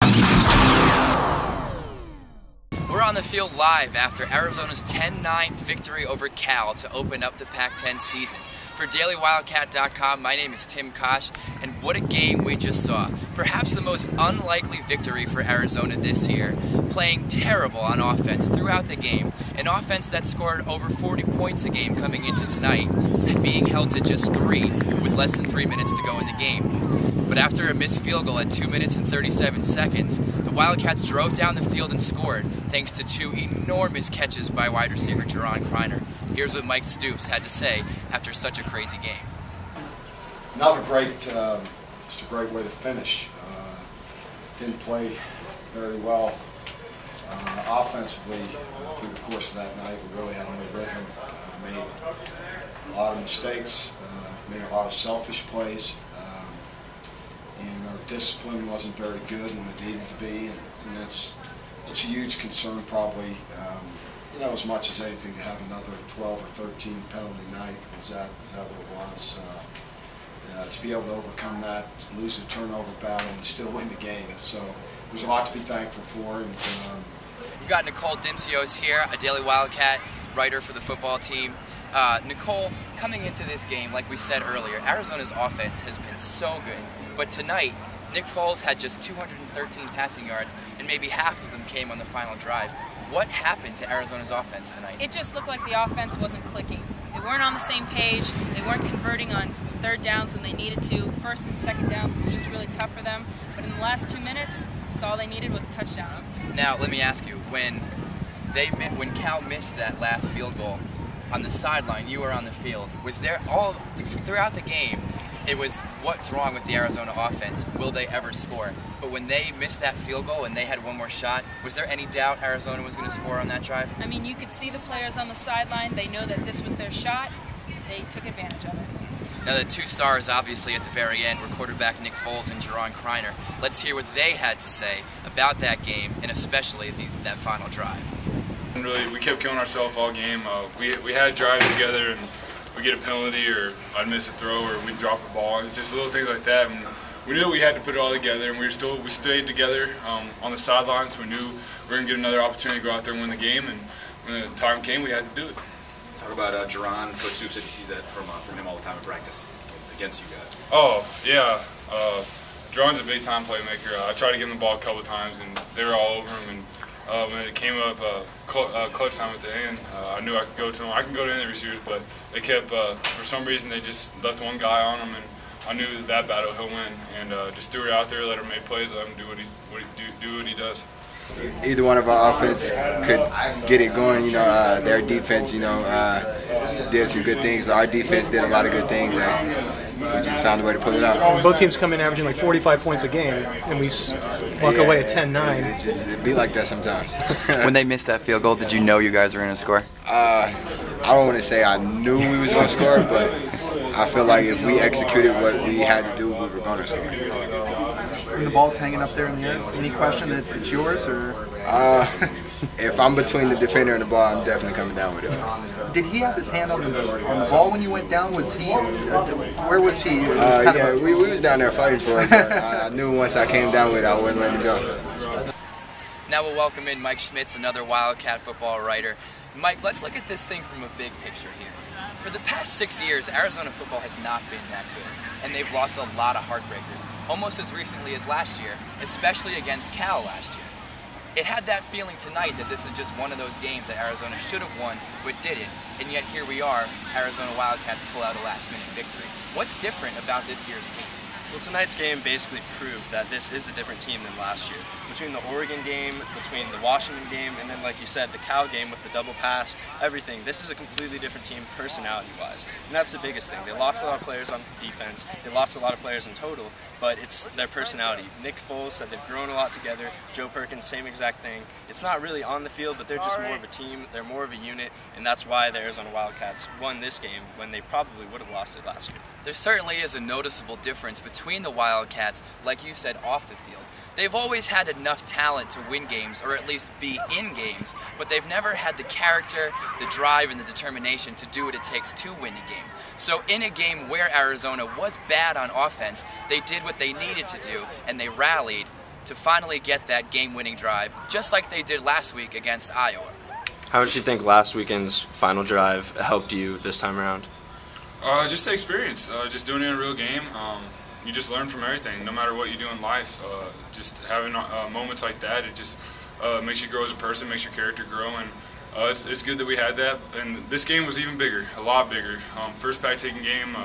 We're on the field live after Arizona's 10-9 victory over Cal to open up the Pac-10 season. For DailyWildcat.com, my name is Tim Kosh, and what a game we just saw. Perhaps the most unlikely victory for Arizona this year, playing terrible on offense throughout the game, an offense that scored over 40 points a game coming into tonight, and being held to just 3 with less than 3 minutes to go in the game. But after a missed field goal at 2 minutes and 37 seconds, the Wildcats drove down the field and scored, thanks to 2 enormous catches by wide receiver Jerron Kreiner. Here's what Mike Stoops had to say after such a crazy game. Another great, just a great way to finish. Didn't play very well offensively through the course of that night. We really had no rhythm. Made a lot of mistakes, made a lot of selfish plays, and our discipline wasn't very good when it needed to be, and it's a huge concern probably. You know, as much as anything, to have another 12 or 13 penalty night, was that what it was? To be able to overcome that, lose the turnover battle, and still win the game. So there's a lot to be thankful for. And we've got Nicole Dimcios here, a Daily Wildcat writer for the football team. Nicole, coming into this game, like we said earlier, Arizona's offense has been so good, but tonight Nick Foles had just 213 passing yards, and maybe half of them came on the final drive. What happened to Arizona's offense tonight? It just looked like the offense wasn't clicking. They weren't on the same page. They weren't converting on third downs when they needed to. First and second downs was just really tough for them. But in the last 2 minutes, that's all they needed was a touchdown. Now, let me ask you, when Cal missed that last field goal on the sideline, you were on the field. Was there all throughout the game? It was, what's wrong with the Arizona offense? Will they ever score? But when they missed that field goal and they had one more shot, was there any doubt Arizona was going to score on that drive? I mean, you could see the players on the sideline. They know that this was their shot. They took advantage of it. Now, the 2 stars, obviously, at the very end were quarterback Nick Foles and Jerron Kreiner. Let's hear what they had to say about that game, and especially that final drive. Really, we kept killing ourselves all game. We had drives together, and we get a penalty, or I'd miss a throw, or we'd drop the ball. It's just little things like that. And we knew we had to put it all together, and we stayed together on the sidelines. We knew we were going to get another opportunity to go out there and win the game, and when the time came, we had to do it. Talk about Jerron. Coach Stoops said he sees that from him all the time in practice against you guys. Oh, yeah. Jerron's a big-time playmaker. I tried to give him the ball a couple of times, and they were all over him. And when it came up clutch time at the end, I knew I could go to him. I can go to any receivers, but they kept, for some reason, they just left one guy on him, and I knew that battle he'll win. And just threw it out there, let him make plays, let him do what he does. Either one of our offense could get it going. You know, their defense, you know, did some good things. Our defense did a lot of good things, and we just found a way to pull it out. Both teams come in averaging like 45 points a game, and we walk away at 10-9. It'd be like that sometimes. When they missed that field goal, did you know you guys were going to score? I don't want to say I knew we was going to score, but I feel like if we executed what we had to do, we were going to score. When the ball's hanging up there in the air, any question that it's yours, or? If I'm between the defender and the ball, I'm definitely coming down with it. Did he have his hand on the ball when you went down? Was he? Where was he? Yeah, we was down there fighting for it, but I knew once I came down with it, I wouldn't let him go. Now we'll welcome in Mike Schmitz, another Wildcat football writer. Mike, let's look at this thing from a big picture here. For the past 6 years, Arizona football has not been that good, and they've lost a lot of heartbreakers, almost as recently as last year, especially against Cal last year. It had that feeling tonight that this is just one of those games that Arizona should have won, but didn't, and yet here we are, Arizona Wildcats pull out a last-minute victory. What's different about this year's team? Well, tonight's game basically proved that this is a different team than last year. Between the Oregon game, between the Washington game, and then, like you said, the Cal game with the double pass, everything, this is a completely different team personality-wise. And that's the biggest thing. They lost a lot of players on defense. They lost a lot of players in total, but it's their personality. Nick Foles said they've grown a lot together. Joe Perkins, same exact thing. It's not really on the field, but they're just more of a team. They're more of a unit, and that's why the Arizona Wildcats won this game when they probably would have lost it last year. There certainly is a noticeable difference between the Wildcats, like you said, off the field. They've always had enough talent to win games, or at least be in games, but they've never had the character, the drive, and the determination to do what it takes to win a game. So in a game where Arizona was bad on offense, they did what they needed to do, and they rallied to finally get that game-winning drive, just like they did last week against Iowa. How much do you think last weekend's final drive helped you this time around? Just the experience, just doing it in a real game. You just learn from everything, no matter what you do in life. Just having moments like that, it just makes you grow as a person, makes your character grow, and it's good that we had that. And this game was even bigger, a lot bigger. First Pac-10 game,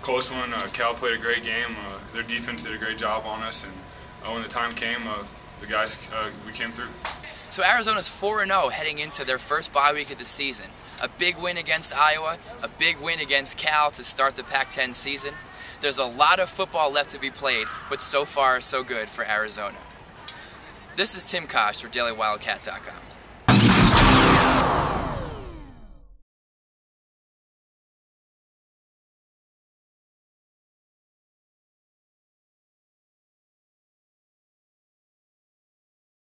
close one. Cal played a great game. Their defense did a great job on us, and when the time came, the guys, we came through. So Arizona's 4-0 heading into their first bye week of the season. A big win against Iowa, a big win against Cal to start the Pac-10 season. There's a lot of football left to be played, but so far so good for Arizona. This is Tim Kosh for DailyWildcat.com.